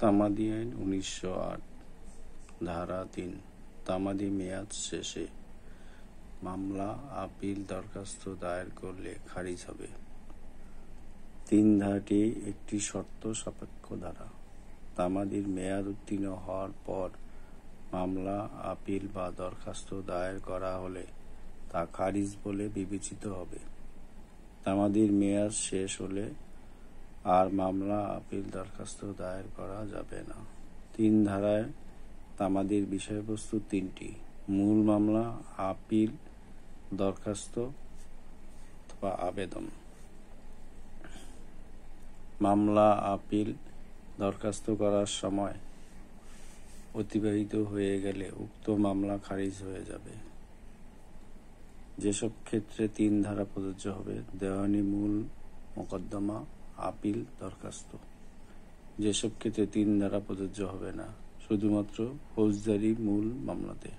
তামাদি আইন 1908 ধারা 3 তামাদি মেয়াদ শেষে মামলা আপিল দরখাস্ত দায়ের করলে খারিজ হবে। 3 ধারাটি একটি শর্ত সাপেক্ষ ধারা। তামাদির মেয়াদ উত্তীর্ণ হওয়ার পর মামলা আপিল বা দরখাস্ত দায়ের করা হলে তা খারিজ বলে বিবেচিত হবে। তামাদির মেয়াদ শেষ হলে আর মামলা আপিল দরখাস্ত দায়ের করা যাবে না। 3 ধারায় তামাদির বিষয়বস্তু 3টি: মূল মামলা, আপিল, দরখাস্ত অথবা আবেদন। মামলা আপিল দরখাস্ত করার সময় অতিবাহিত হয়ে গেলে উক্ত মামলা খারিজ হয়ে যাবে। যেসব ক্ষেত্রে 3 ধারা প্রযোজ্য হবে: দেওয়ানি, মূল মোকদ্দমা, আপিল, দরখাস্ত। যেসব ক্ষেত্রে 3 ধারা প্রযোজ্য হবে না: শুধুমাত্র ফৌজদারি মূল মামলাতে।